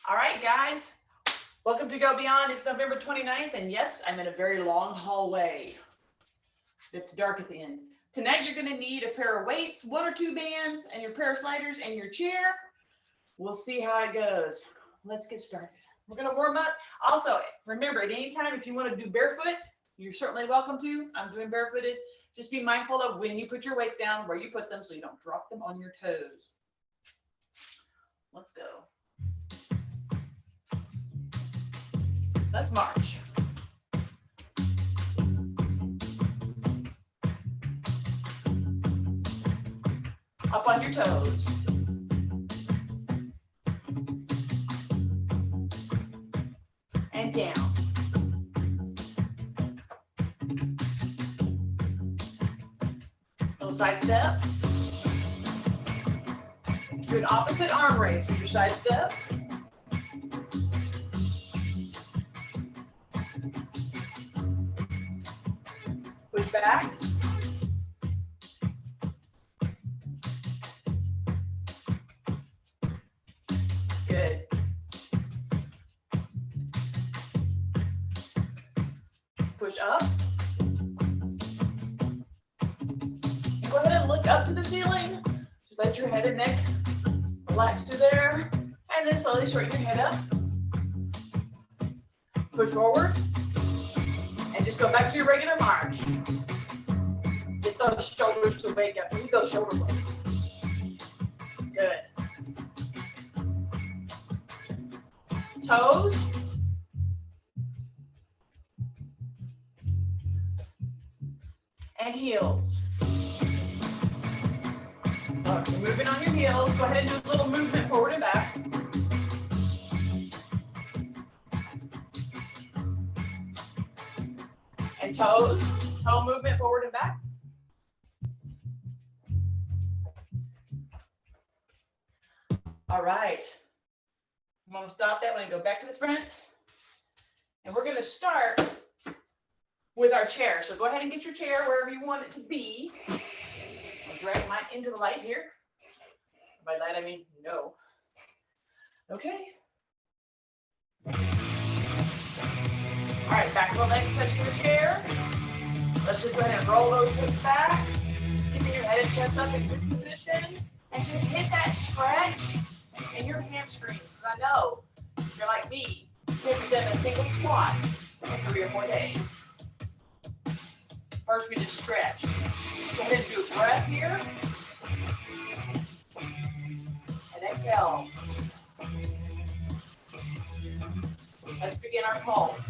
All right, guys, welcome to Go Beyond. It's November 29th, and yes, I'm in a very long hallway. It's dark at the end. Tonight, you're going to need a pair of weights, 1 or 2 bands, and your pair of sliders and your chair. We'll see how it goes. Let's get started. We're going to warm up. Also, remember, at any time, if you want to do barefoot, you're certainly welcome to. I'm doing barefooted. Just be mindful of when you put your weights down, where you put them, so you don't drop them on your toes. Let's go. Let's march. Up on your toes. And down. Little side step. Do an opposite arm raise with your side step. Push back. Good. Push up. And go ahead and look up to the ceiling. Just let your head and neck relax to there. And then slowly straighten your head up. Push forward. And just go back to your regular march. Get those shoulders to wake up. Move those shoulder blades. Good. Toes. And heels. So you're moving on your heels. Go ahead and do a little movement forward and back. And toes, toe movement forward and back. All right. I'm going to stop that. We're going to go back to the front. And we're going to start with our chair. So go ahead and get your chair wherever you want it to be. I'll drag mine into the light here. By light, I mean no. Okay. All right, back of the legs touching the chair. Let's just go ahead and roll those hips back, keeping your head and chest up in good position, and just hit that stretch in your hamstrings. I know if you're like me, you haven't done a single squat in 3 or 4 days. First, we just stretch. Go ahead and do a breath here, and exhale. Let's begin our pulse.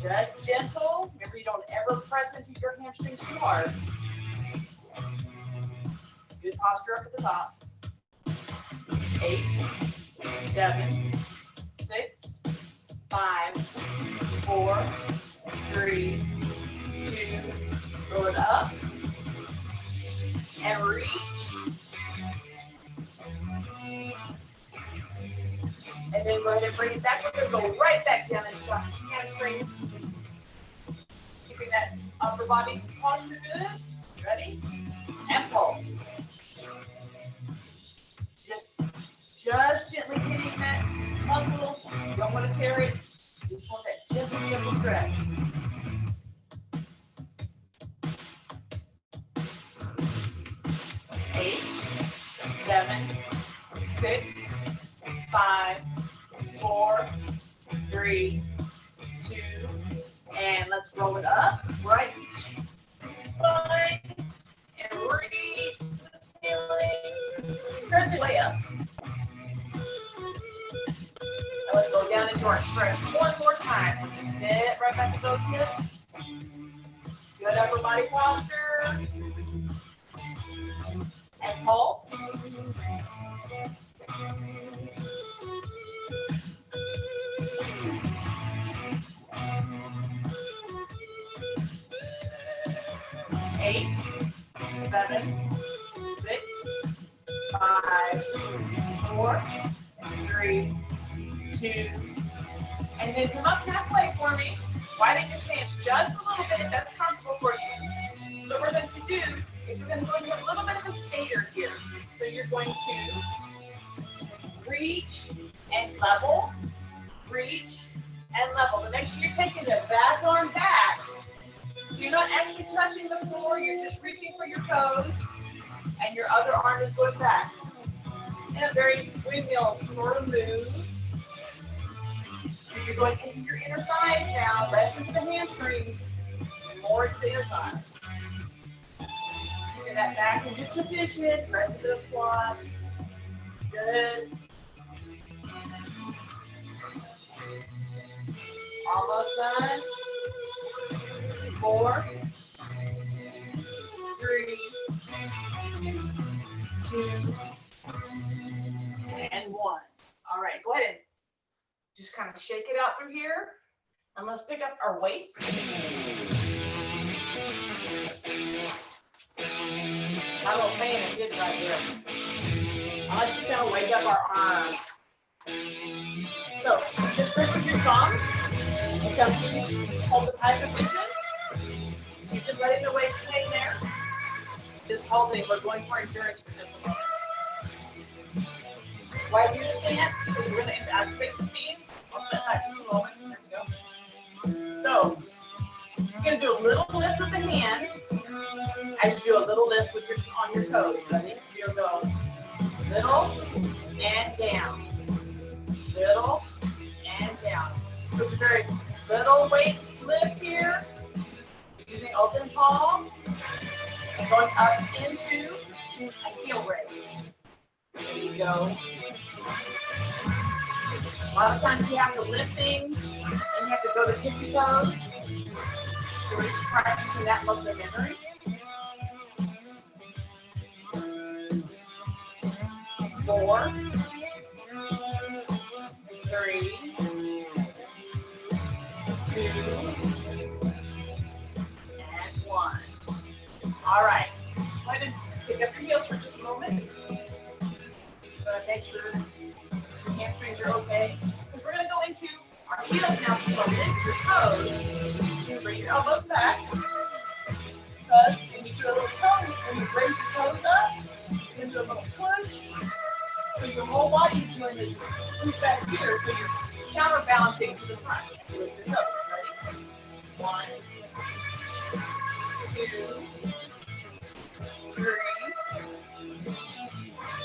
Just gentle. Remember, you don't ever press into your hamstrings too hard. Good posture up at the top. 8, 7, 6, 5, 4, 3, 2. Roll it up. And reach. And then go ahead and bring it back. We're going to go right back down into our hamstrings. Keeping that upper body posture good. Ready? And pulse. Just gently hitting that muscle. You don't want to tear it. You just want that gentle, gentle stretch. Eight, 7, 6, 5, 4, 3, 2, and let's roll it up. Right spine and reach the ceiling. Stretch it way up. Now let's go down into our stretch one more time. So just sit right back to those hips. Good upper body posture. And pulse. Eight, 7, 6, 5, 4, 3, 2, and then come up halfway for me. Widen your stance just a little bit if that's comfortable for you. So what we're going to do is we're going to go into a little bit of a skater here. So you're going to reach and level, reach, and level. But make sure you're taking the back arm back. So you're not actually touching the floor, you're just reaching for your toes, and your other arm is going back. In a very windmill sort of move. So you're going into your inner thighs now, less into the hamstrings, and more into the inner thighs. Get that back into position, press into the squat. Good. Almost done. 4, 3, 2, and 1. All right, go ahead and just kind of shake it out through here. I'm going to pick up our weights. My little fan is hidden right here. And let's just kind of wake up our arms. So just grip with your thumb and come to hold the high position. So you're just letting the weights hang there. Just holding, we're going for endurance for just a moment. Widen your stance, because we're going to activate the feet. I'll step back just a moment. There we go. So you're going to do a little lift with the hands as you do a little lift with on your toes. Ready? So you'll go little and down. Little and down. So it's a very little weight lift here. Using open palm and going up into a heel raise. There you go. A lot of times you have to lift things and you have to go to tippy toes. So we're just practicing that muscle memory. 4, 3, 2, and 1. All right. Go ahead and pick up your heels for just a moment. Make sure your hamstrings are okay. Because we're going to go into our heels now. So you're going to lift your toes. Bring your elbows back. Because when you do a little toe, when you raise your toes up, you're going to do a little push. So your whole body is doing this push back here. So you're counterbalancing to the front. You lift your toes. Ready? 1, 2, 3,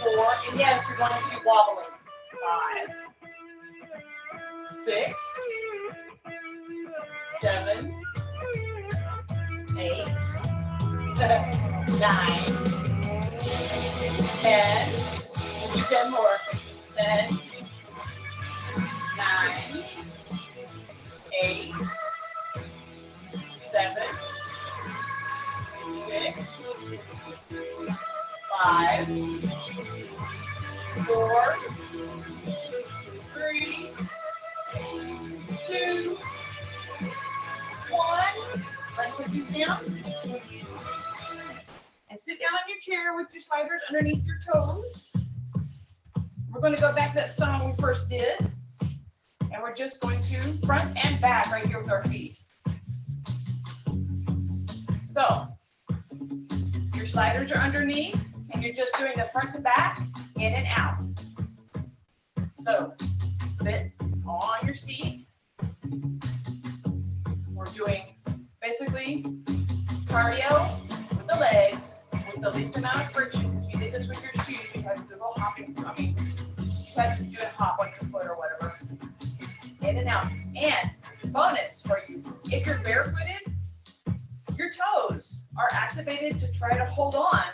4, and yes, you're going to be wobbling. 5, 6, 7, 8, 9, 10. Let's do 10 more. 10, 9, 8, 7, 6, 5, 4, 3, 2, 1. Let's put these down. And sit down on your chair with your sliders underneath your toes. We're going to go back to that song we first did. And we're just going to front and back right here with our feet. So, your sliders are underneath, and you're just doing the front to back, in and out. So, sit on your seat. We're doing basically cardio with the legs with the least amount of friction. If you did this with your shoes, you have to do a little hopping. You have to do a hop on your foot or whatever. In and out. And bonus for you, if you're barefooted, your toes are activated to try to hold on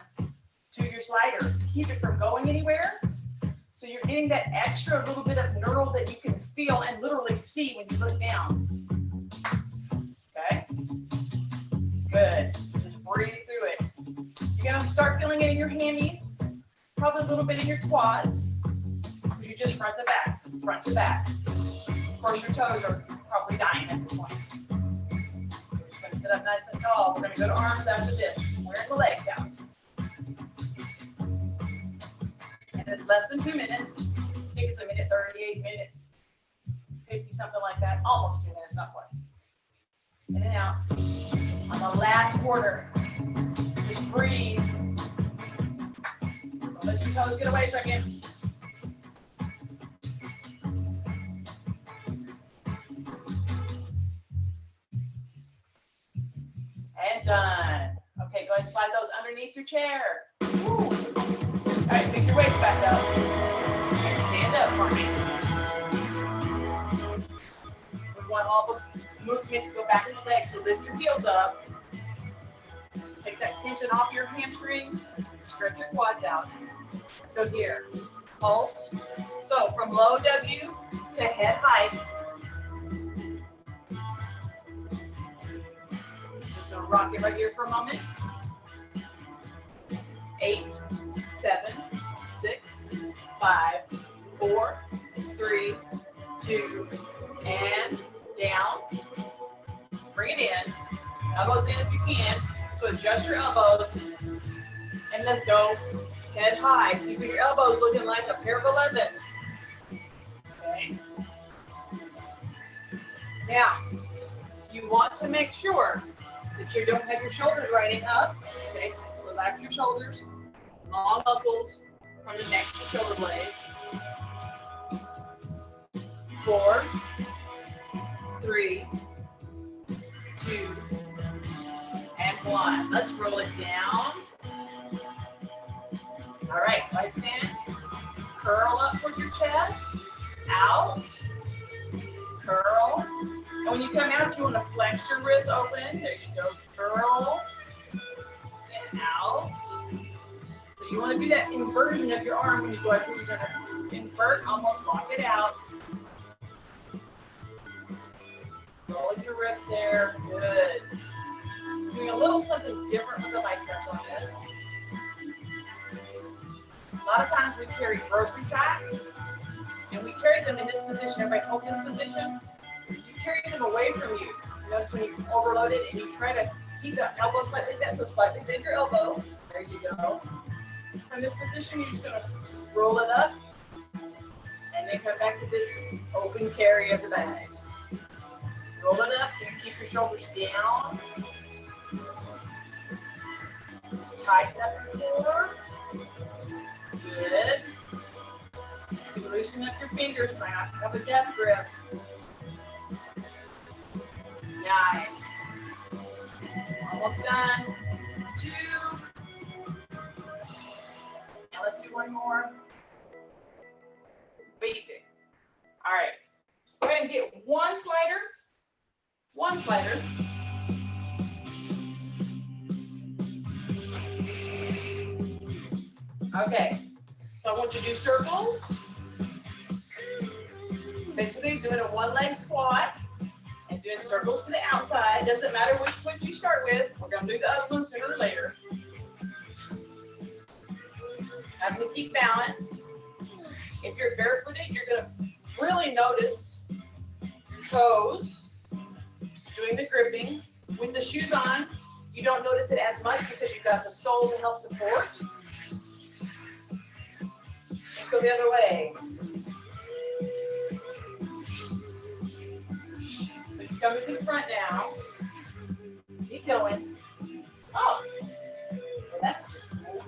to your slider to keep it from going anywhere. So you're getting that extra little bit of neural that you can feel and literally see when you look down. Okay? Good. Just breathe through it. You're going to start feeling it in your hammies, probably a little bit in your quads. You're just front to back, front to back. Of course, your toes are probably dying at this point. We're just going to sit up nice and tall. We're going to go to arms after this. Wearing the legs out. And it's less than 2 minutes. I think it's a minute 38, minute 50, something like that. Almost 2 minutes, not quite. In and out. On the last quarter, just breathe. Don't let your toes get away a second. done. Okay, go ahead and slide those underneath your chair. Woo. All right, pick your weights back up. And stand up for me. We want all the movement to go back in the legs, so lift your heels up. Take that tension off your hamstrings. Stretch your quads out. Let's go here. Pulse. So from low W to head height. Just gonna rock it right here for a moment. 8, 7, 6, 5, 4, 3, 2, and down. Bring it in. Elbows in if you can. So adjust your elbows. And let's go head high. Keeping your elbows looking like a pair of 11s. Okay. Now, you want to make sure that you don't have your shoulders riding up. Okay. Relax your shoulders. Long muscles from the neck to shoulder blades. 4, 3, 2, and 1. Let's roll it down. All right, light stance. Curl up with your chest. Out. Curl. And when you come out, you want to flex your wrists open. There you go. Curl. And out. So you want to do that inversion of your arm when you go up. You're going to invert, almost lock it out. Roll your wrist there. Good. Doing a little something different with the biceps on this. A lot of times we carry grocery sacks, and we carry them in this position. Everybody hold this position. You carry them away from you. Notice when you overload it and you try to keep the elbow slightly bent, so slightly bend your elbow. There you go. From this position, you're just going to roll it up, and then come back to this open carry of the bags. Roll it up so you keep your shoulders down. Just tighten up your core. Good. Loosen up your fingers. Try not to have a death grip. Nice. Almost done. 2. Now let's do one more. Baby. All right. Go ahead and get one slider. One slider. Okay. So I want you to do circles. Basically doing a one-leg squat and doing circles to the outside. Doesn't matter which foot you start with. We're going to do the other one sooner or later. Having to keep balance. If you're barefooted, you're going to really notice your toes doing the gripping. With the shoes on, you don't notice it as much because you've got the sole to help support. Go the other way. So you come to the front now. Keep going. Oh, well, that's just cool.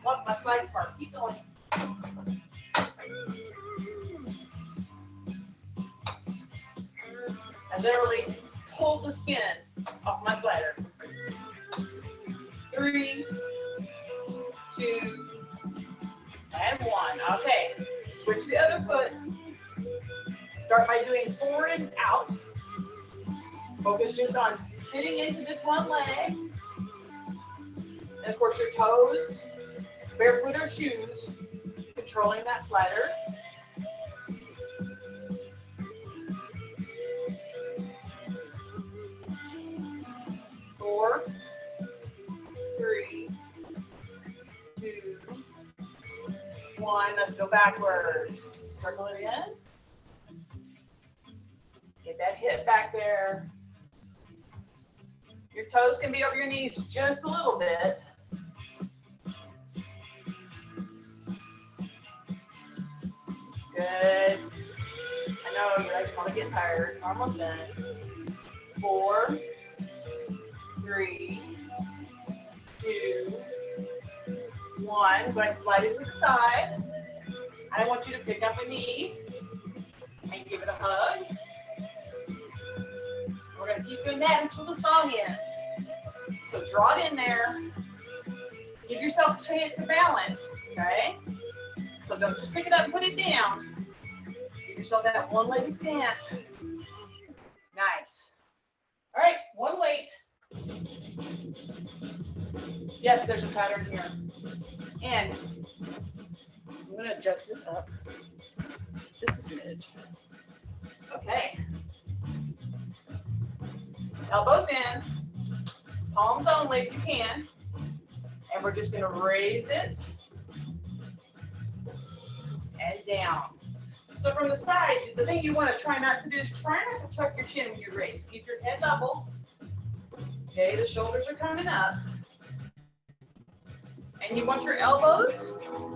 Lost my slide part. Keep going. I literally pulled the skin off my slider. 3, 2, and 1. Okay, switch the other foot. Start by doing forward and out. Focus just on sitting into this one leg. And of course your toes, barefoot or shoes, controlling that slider. Four, 3, 2, 1. Let's go backwards. Circle it in. Get that hip back there. Your toes can be over your knees just a little bit. Good. I know you guys want to get tired. Almost done. 4, 3, 2, 1. Go ahead and slide it to the side. I want you to pick up a knee and give it a hug. We're going to keep doing that until the song ends. So draw it in there. Give yourself a chance to balance, okay? So don't just pick it up and put it down. Give yourself that one-legged stance. Nice. All right, one weight. Yes, there's a pattern here. And I'm going to adjust this up just a smidge. Okay. Elbows in, palms only if you can. And we're just going to raise it and down. So from the side, the thing you want to try not to do is try not to tuck your chin when you raise. Keep your head level. Okay, the shoulders are coming up. And you want your elbows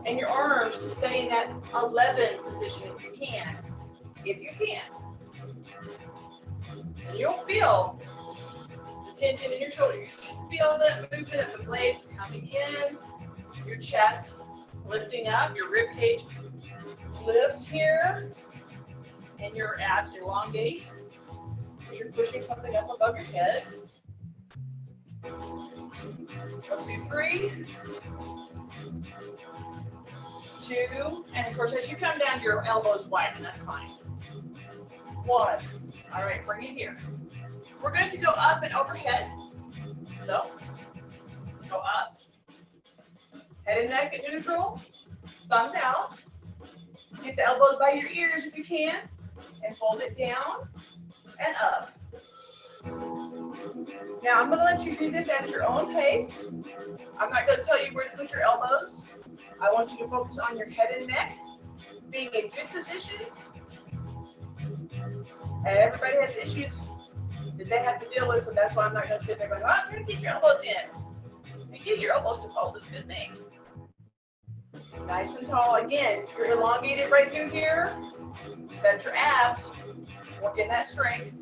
and your arms to stay in that 11 position if you can. If you can. And you'll feel the tension in your shoulder. You should feel that movement of the blades coming in, your chest lifting up, your rib cage lifts here, and your abs elongate because you're pushing something up above your head. Let's do 3, 2, and of course as you come down, your elbows widen, that's fine. 1. All right, bring it here. We're going to go up and overhead. So, go up. Head and neck at neutral. Thumbs out. Get the elbows by your ears if you can. And fold it down and up. Now, I'm going to let you do this at your own pace. I'm not going to tell you where to put your elbows. I want you to focus on your head and neck, being in good position. Everybody has issues that they have to deal with, so that's why I'm not going to sit there going, oh, try to get your elbows in. And get your elbows to fold is a good thing. Nice and tall. Again, you're elongated right through here. That's your abs. Working that strength.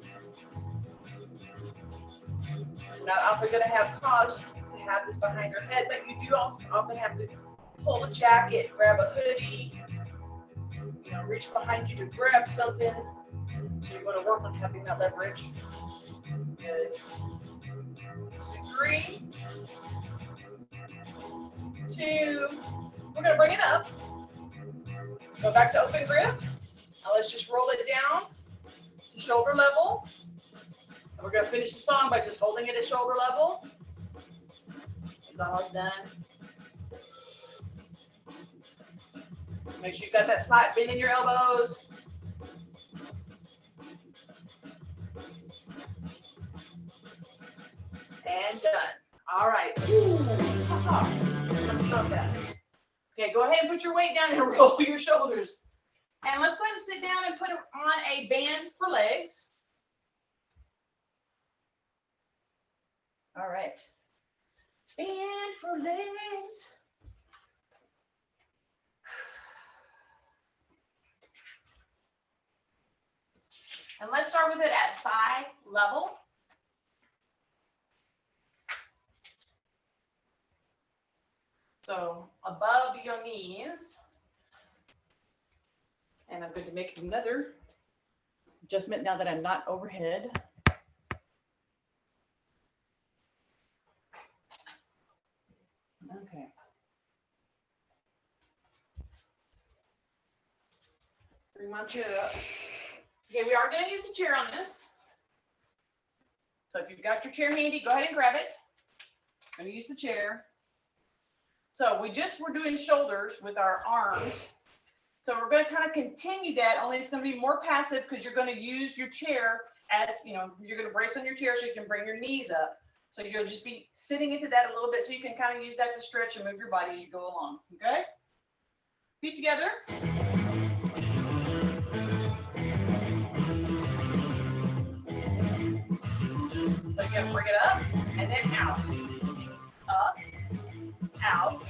You're not often going to have cause to have this behind your head, but you do also often have to pull a jacket, grab a hoodie, you know, reach behind you to grab something. So you want to work on having that leverage. Good. Let's do 3, 2. We're going to bring it up. Go back to open grip. Now let's just roll it down to shoulder level. And we're going to finish the song by just holding it at shoulder level. It's almost done. Make sure you've got that slight bend in your elbows. And done. All right. Let's stop that. Okay, go ahead and put your weight down and roll your shoulders. And let's go ahead and sit down and put on a band for legs. All right. Band for legs. And let's start with it at thigh level. So above your knees. And I'm going to make another adjustment now that I'm not overhead. Okay. Bring my chair up. Okay, we are going to use a chair on this. So if you've got your chair handy, go ahead and grab it. I'm going to use the chair. So we just were doing shoulders with our arms. So we're going to kind of continue that, only it's going to be more passive because you're going to use your chair as, you know, you're going to brace on your chair so you can bring your knees up. So you'll just be sitting into that a little bit so you can kind of use that to stretch and move your body as you go along. Okay? Feet together. So you got to bring it up and then out. Up, out,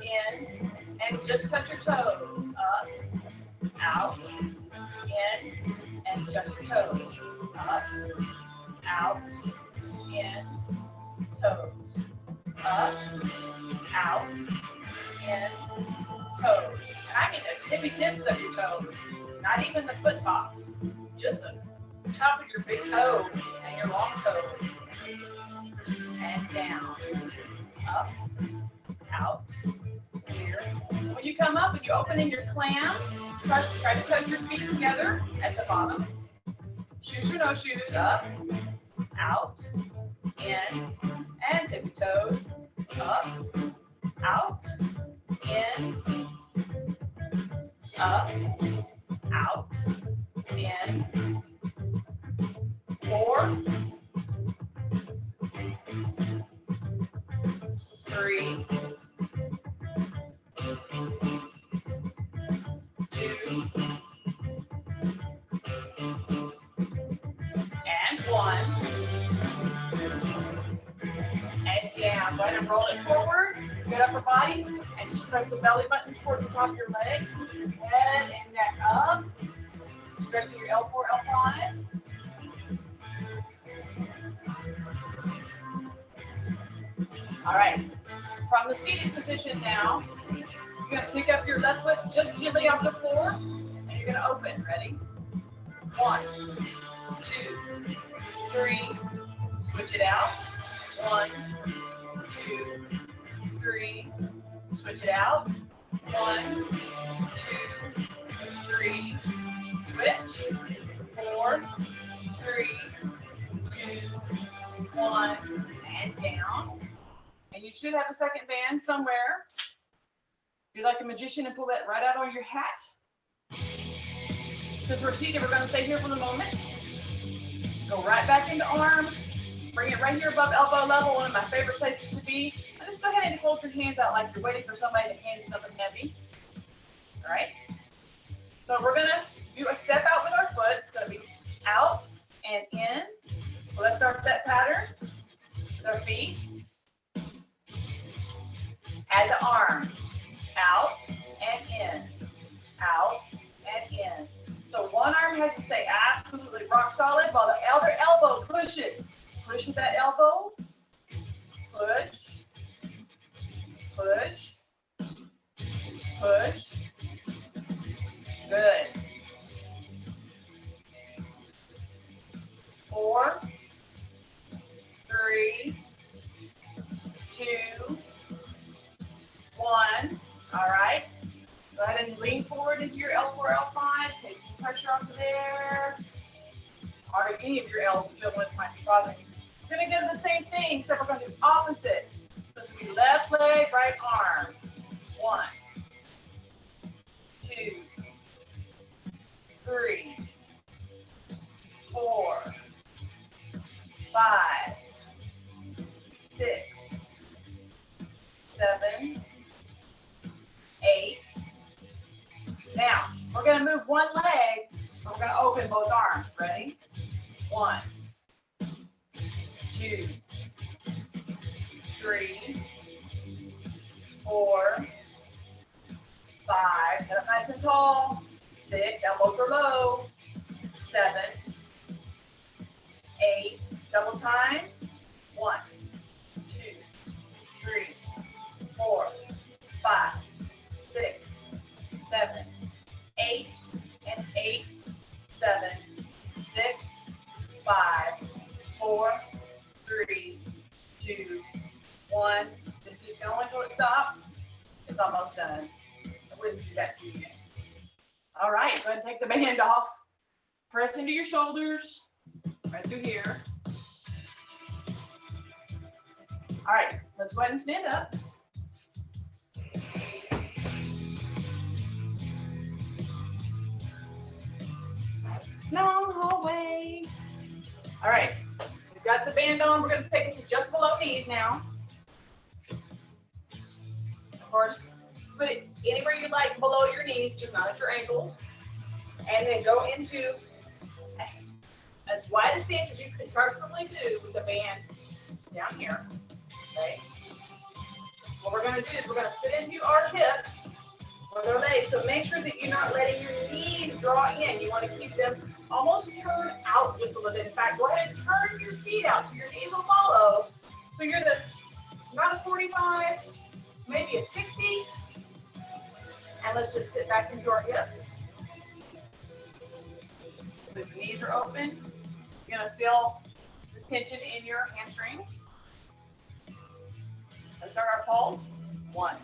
in, and just touch your toes. Up, out, in, and just your toes. Up, out, in, toes. Up, out, in, toes. And I mean the tippy tips of your toes, not even the foot box, just the top of your big toe. and your long toe. And down, up, out, here. When you come up and you open in your clam, try to touch your feet together at the bottom. Shoes or no shoes, up, out, in, and tippy toes, up, out, in, up, out, in, 4, 3, 2, and 1. And down. Go ahead and roll it forward. Good upper body. And just press the belly button towards the top of your legs. Head and neck up. Stretching your L4, L5. All right. From the seated position now, you're going to pick up your left foot just gently off the floor. And you're going to open. Ready? 1, 2, 3. Switch it out. 1, 2, 3. Switch it out. 1, 2, 3. Switch. 4, 3, 2, 1. And down. And you should have a second band somewhere. Be like a magician and pull that right out on your hat. Since we're seated, we're going to stay here for the moment. Go right back into arms. Bring it right here above elbow level, one of my favorite places to be. And just go ahead and hold your hands out like you're waiting for somebody to hand you something heavy. All right? So we're going to do a step out with our foot. It's going to be out and in. Well, let's start with that pattern with our feet. Add the arm. Out and in. Out and in. So one arm has to stay absolutely rock solid while the other elbow pushes. Push with that elbow. Push. Push. Push. Good. 4, 3, 2, 1. All right. Go ahead and lean forward into your L4, L5. Take some pressure off of there. Or any of your L's, whichever one might be bothering you. We're going to do the same thing, except we're going to do opposites. So this will be left leg, right arm. 1, 2, 3, 4, 5, 6, 7, 8. Now, we're going to move one leg, but we're going to open both arms. Ready? 1, 2, 3, 4, 5. Set up nice and tall. 6, elbows are low. 7, 8. Double time. 1, 2, 3, 4, 5, 6, 7, 8, and 8, 7, 6, 5, 4, 3, 2, 1. Just keep going until it stops. It's almost done. I wouldn't do that to you. All right, go ahead and take the band off. Press into your shoulders, right through here. All right, let's go ahead and stand up. Long hallway. All right, we've got the band on. We're going to take it to just below knees now. Of course, put it anywhere you like below your knees, just not at your ankles. And then go into as wide a stance as you could comfortably do with the band down here. Okay. What we're going to do is we're going to sit into our hips with our legs. So make sure that you're not letting your knees draw in. You want to keep them almost turned out just a little bit. In fact, go ahead and turn your feet out so your knees will follow. So you're about a 45, maybe a 60. And let's just sit back into our hips. So the knees are open. You're going to feel tension in your hamstrings. Let's start our pulse. 1,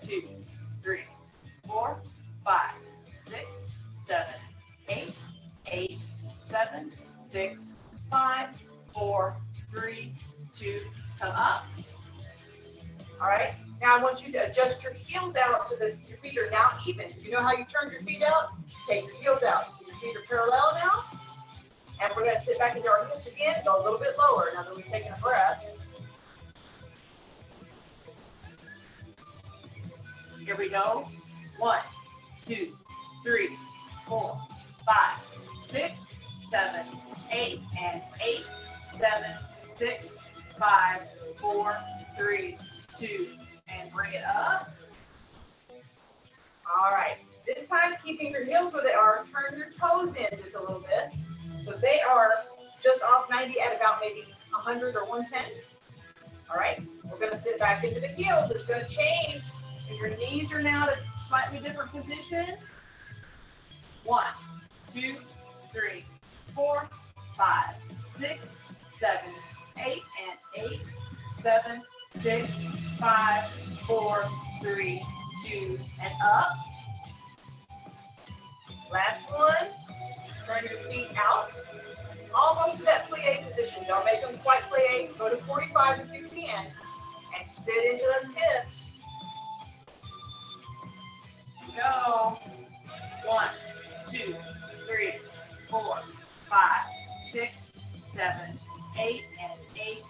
2, 3, 4, 5, 6, 7, 8, 8, 7, 6, 5, 4, 3, 2, come up. All right, now I want you to adjust your heels out so that your feet are now even. Do you know how you turn your feet out? Take your heels out. So your feet are parallel now. And we're going to sit back into our hips again, go a little bit lower now that we've taken a breath. Here we go. 1, 2, 3, 4, 5, 6, 7, 8, and 8, 7, 6, 5, 4, 3, 2, and bring it up. All right. This time, keeping your heels where they are, turn your toes in just a little bit. So they are just off 90 at about maybe 100 or 110. All right. We're going to sit back into the heels. It's going to change because your knees are now at a slightly different position. 1, 2, 3, 4, 5, 6, 7, 8, and 8, 7, 6, 5, 4, 3, 2, and up. Last one. Turn your feet out. Almost to that plie position. Don't make them quite plie. Go to 45 if you can. And sit into those hips. Go. 1, 2, 3, 4, 5, 6, 7, 8, and 8,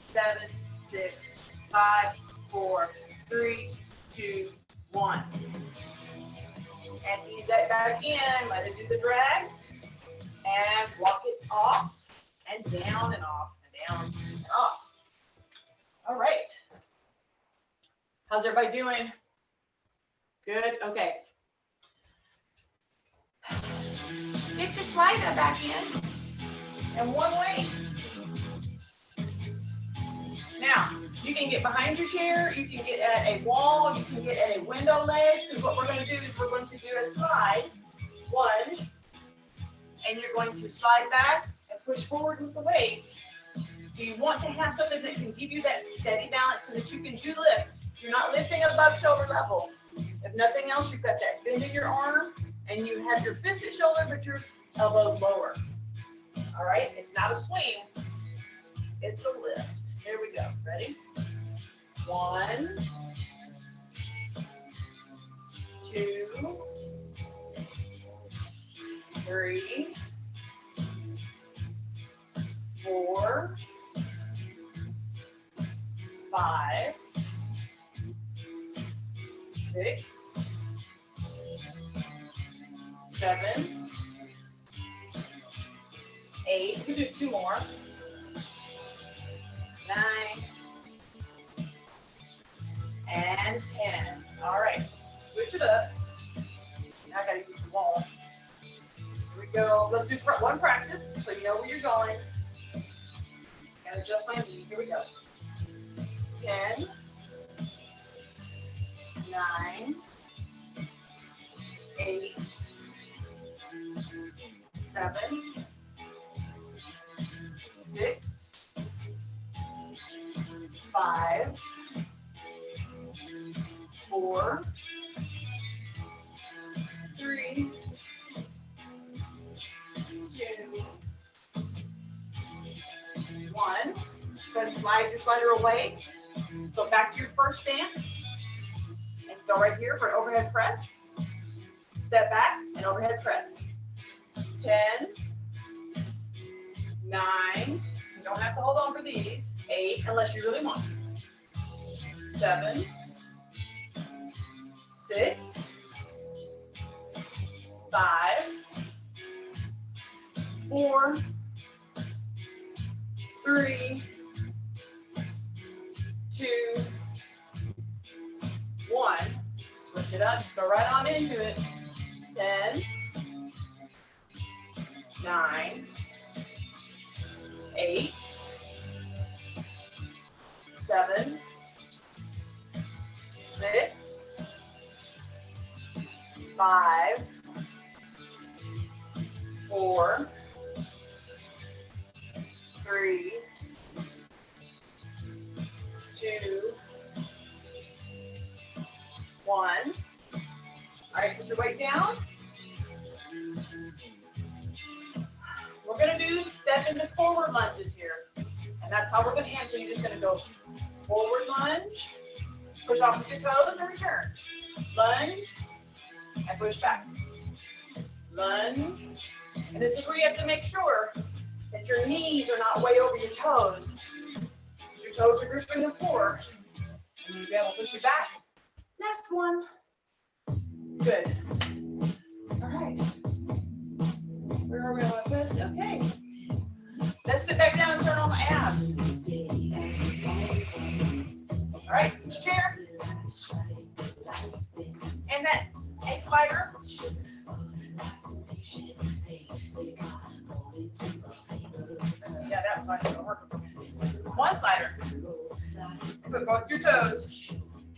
7, 6, 5, 4, 3, 2, 1. And ease that back in. Let it do the drag. And walk it off and down and off and down and off. All right. How's everybody doing? Good? Okay. Get your slider back in. And one way. Now, you can get behind your chair, you can get at a wall, you can get at a window ledge, because what we're going to do is we're going to do a slide, lunge, and you're going to slide back and push forward with the weight. So you want to have something that can give you that steady balance so that you can do lift. You're not lifting above shoulder level. If nothing else, you've got that bend in your arm, and you have your fist at shoulder, but your elbows lower. All right, it's not a swing, it's a lift. Here we go. Ready? 1, 2, 3, 4, 5, 6, 7, 8. You can do 2 more. 9 and 10. All right, switch it up. Now I gotta use the wall. Here we go. Let's do one practice so you know where you're going. And adjust my knee. Here we go. 10, 9, 8, 7, 6, 5, 4, 3, 2, 1. Go ahead and slide your slider away. Go back to your first stance. And go right here for an overhead press. Step back and overhead press. 10, 9. You don't have to hold on for these. 8, unless you really want to. 7, 6, 5, 4, 3, 2, 1. Switch it up. Just go right on into it. 10, 9, 8, 7, 6, 5, 4, 3, 2, 1. All right, put your weight down. We're going to do step into forward lunges here. And that's how we're going to end. So you're just going to go forward lunge, push off with your toes and return. Lunge, and push back. Lunge. And this is where you have to make sure that your knees are not way over your toes. Your toes are gripping the floor. And you'll be able to push you back. Next one. Good. All right. Where are we on the first? Okay. Let's sit back down and start on my abs. All right, chair. And that's a slider. Yeah, that one's gonna work. One slider. Put both your toes.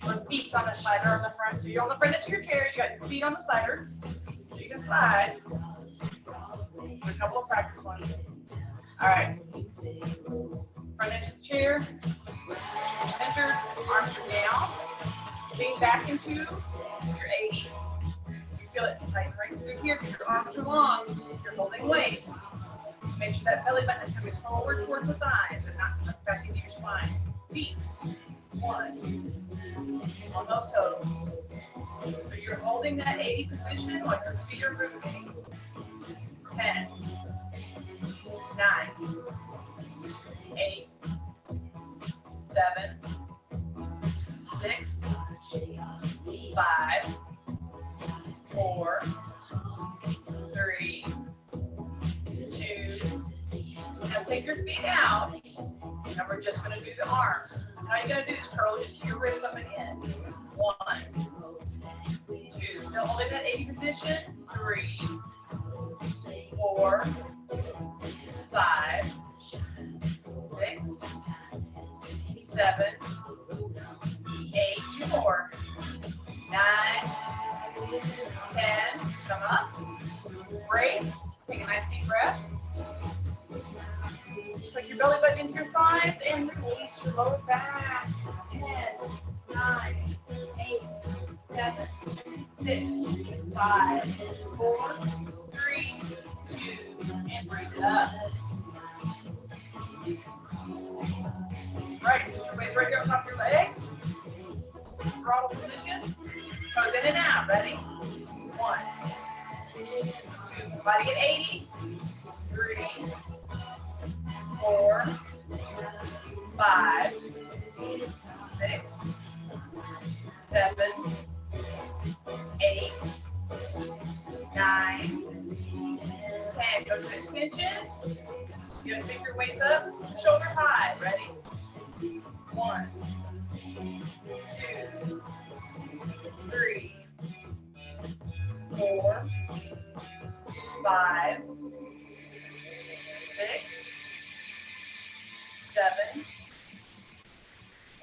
Your feet's on the slider on the front. So you're on the front edge of your chair. You got your feet on the slider. So you can slide. A couple of practice ones. All right. Front edge of the chair. Centered. Arms are down. Lean back into your 80. You feel it tight right through here because your arms are long. You're holding weights. Make sure that belly button is coming forward towards the thighs and not tucked back into your spine. Feet. 1. On those toes. So you're holding that 80 position while your feet are moving. 10. 9. 8. 7. 6. 5. 4. 3. 2. Now take your feet out. And we're just going to do the arms. And all you got to do is curl your wrists up and in. 1. 2. Still holding that 80 position. 3. 4. 5. 6. 7. 8. 2 more. 9. 10. Come up. Brace. Take a nice deep breath. Put your belly button into your thighs and release your lower back. 10, 9, 8, 7, 6, 5, 4, 3, 2, and breathe it up. All right, sit your waist right there on top of your legs. Throttle position. Toes in and out. Ready? 1, 2. Body at 80. 3, 4, 5, 6, 7, 8, 9, 10. Go to extension. You're going to pick your weights up, shoulder high. Ready? 1, 2, 3, 4, 5, 6, 7,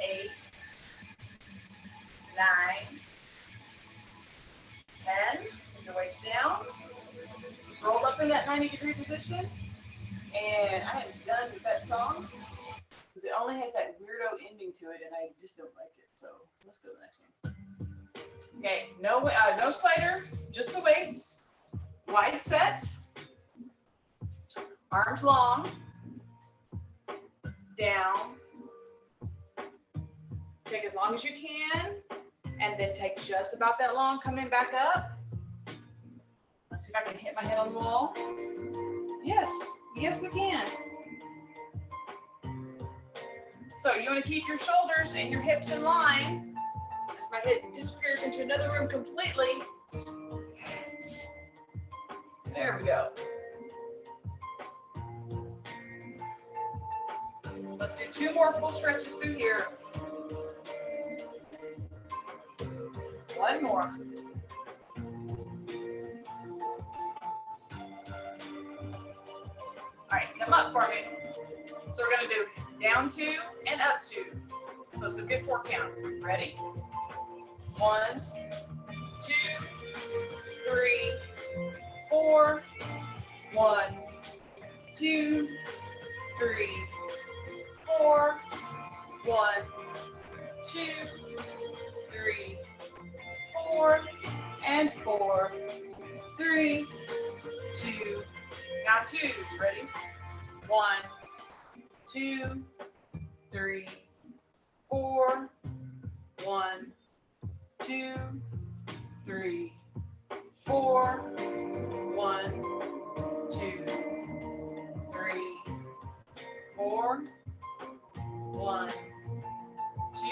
8, 9, 10. Put your weights down. Just roll up in that 90-degree position. And I am done with that song because it only has that weirdo ending to it, and I just don't like it. So let's go to the next one. Okay, no slider, just the weights. Wide set. Arms long. Down. Take as long as you can, and then take just about that long coming back up. Let's see if I can hit my head on the wall. Yes, yes we can. So you want to keep your shoulders and your hips in line as my head disappears into another room completely. There we go. Let's do 2 more full stretches through here. 1 more. All right, come up for me. So we're going to do down 2 and up 2. So it's going to be a 4 count. Ready? 1, 2, 3, 4. 1, 2, 3, 4. 1, 2, 3, 4, and 4, 3, 2. Now twos. Ready? 1, 2, 3, 4. 1, 2, 3, 4. 1, 2, 3, 4. 1, 2,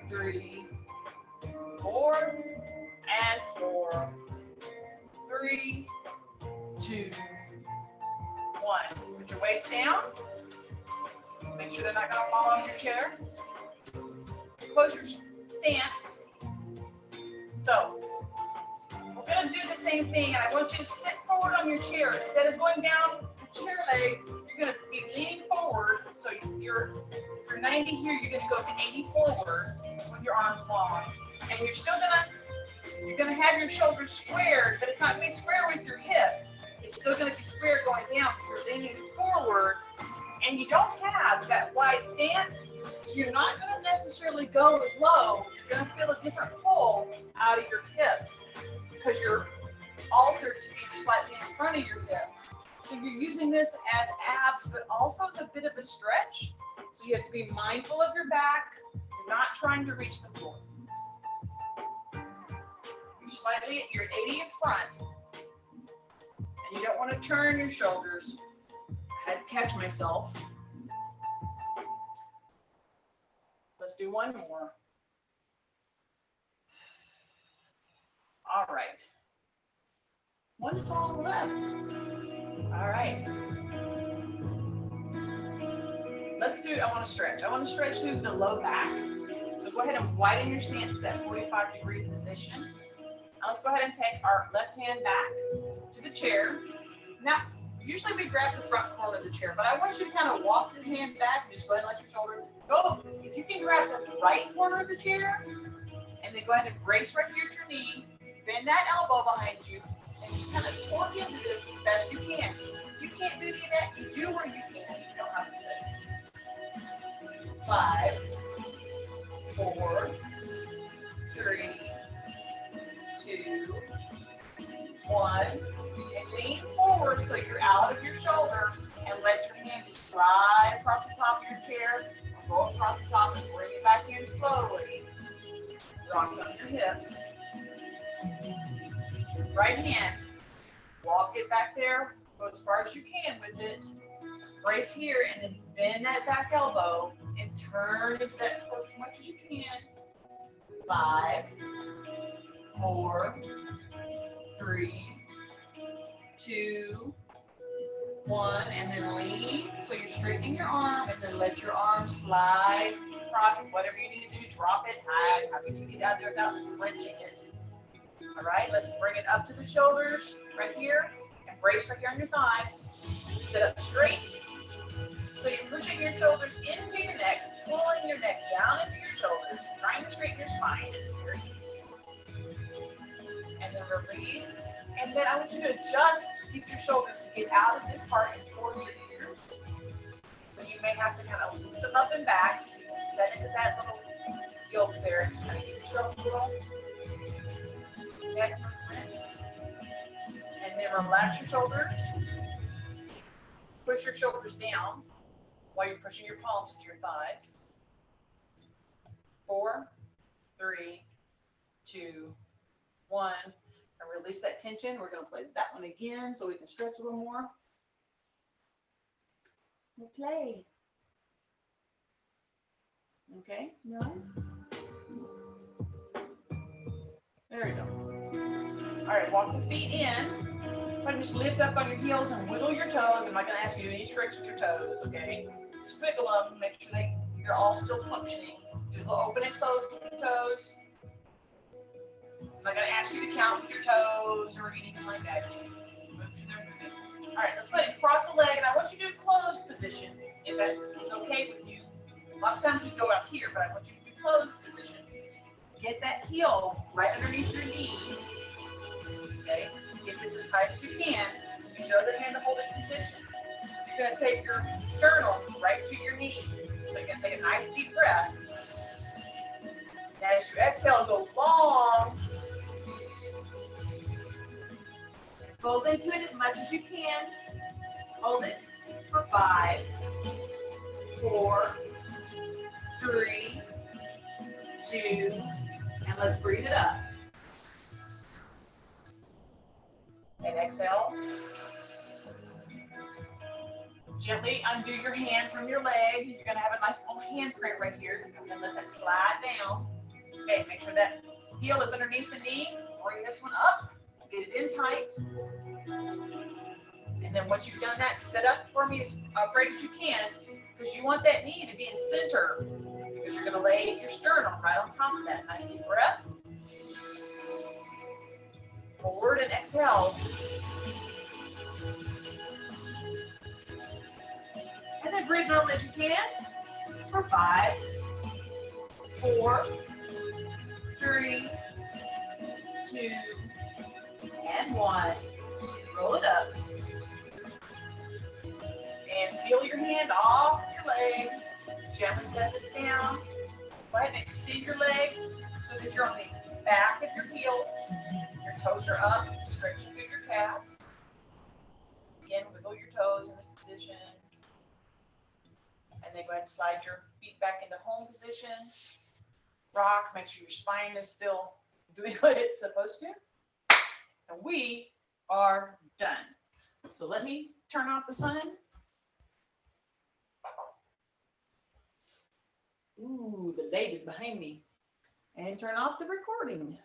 3, 4, and 4, 3, 2, 1. Put your weights down. Make sure they're not going to fall off your chair. Close your stance. So we're going to do the same thing, and I want you to sit forward on your chair. Instead of going down the chair leg, you're going to be leaning forward. So you're, for 90 here, you're going to go to 80 forward with your arms long. And you're still you're going to have your shoulders squared, but it's not going to be square with your hip. It's still going to be square going down, but you're leaning forward, and you don't have that wide stance, so you're not going to necessarily go as low. You're going to feel a different pull out of your hip because you're altered to be slightly in front of your hip. So you're using this as abs, but also as a bit of a stretch. So you have to be mindful of your back. You're not trying to reach the floor. You're at 80 in front, and you don't want to turn your shoulders. I had to catch myself. Let's do one more. All right. One song left. All right. Let's do, I want to stretch. I want to stretch through the low back. So go ahead and widen your stance to that 45-degree position. Now let's go ahead and take our left hand back to the chair. Now, usually we grab the front corner of the chair, but I want you to kind of walk your hand back and just go ahead and let your shoulder go. If you can grab the right corner of the chair, and then go ahead and brace right here at your knee, bend that elbow behind you, and just kind of torque into this as best you can. If you can't do any of that, you do where you can. You know how to do this. 5, 4, 3, 2, 1, and lean forward so you're out of your shoulder, and let your hand just slide across the top of your chair, go across the top and bring it back in slowly. Rock on your hips. Right hand, walk it back there, go as far as you can with it, brace here, and then bend that back elbow and turn into that torque as much as you can. 5, 4, 3, 2, 1, and then lean. So you're straightening your arm, and then let your arm slide across. Whatever you need to do, drop it high. How you get out there without wrenching it. All right, let's bring it up to the shoulders right here, and brace right here on your thighs. Sit up straight. So you're pushing your shoulders into your neck, pulling your neck down into your shoulders, trying to straighten your spine. It's very easy. And then release. And then I want you to adjust, keep your shoulders to get out of this part and towards your ears. So you may have to kind of loop them up and back so you can set into that little yoke there and just kind of give yourself a little neck movement. And then relax your shoulders. Push your shoulders down while you're pushing your palms into your thighs. 4, 3, 2, 1. And release that tension. We're going to play that one again so we can stretch a little more. We'll play. Okay, no. There we go. All right, walk the feet in. If I just lift up on your heels and wiggle your toes, I'm not going to ask you to do any tricks with your toes, okay? Just wiggle them, make sure they're all still functioning. Do a little open and close with your toes. I'm not going to ask you to count with your toes or anything like that. Just make sure they're moving. All right, let's go ahead and cross the leg, and I want you to do a closed position, if that is okay with you. A lot of times we go out here, but I want you to do closed position. Get that heel right underneath your knee. Okay, get this as tight as you can. You show the hand to hold it position. You're going to take your sternum right to your knee. So you're going to take a nice deep breath. as you exhale, go long. Fold into it as much as you can. Hold it for 5, 4, 3, 2, and let's breathe it up. And exhale. Gently undo your hand from your leg. You're going to have a nice little handprint right here. And then let that slide down. Okay, make sure that heel is underneath the knee. Bring this one up. Get it in tight. And then once you've done that, sit up for me as upright as you can, because you want that knee to be in center, because you're going to lay your sternum right on top of that. Nice deep breath. Forward and exhale. And then breathe normally as you can for 5, 4, 3, 2, and 1. Roll it up. And feel your hand off your leg. Gently set this down. Go ahead and extend your legs so that you're on the back of your heels. Your toes are up, stretching through your calves. Again, wiggle your toes in this position. And then go ahead and slide your feet back into home position. Rock, make sure your spine is still doing what it's supposed to. And we are done. So let me turn off the sun. Ooh, the ladies behind me. And turn off the recording.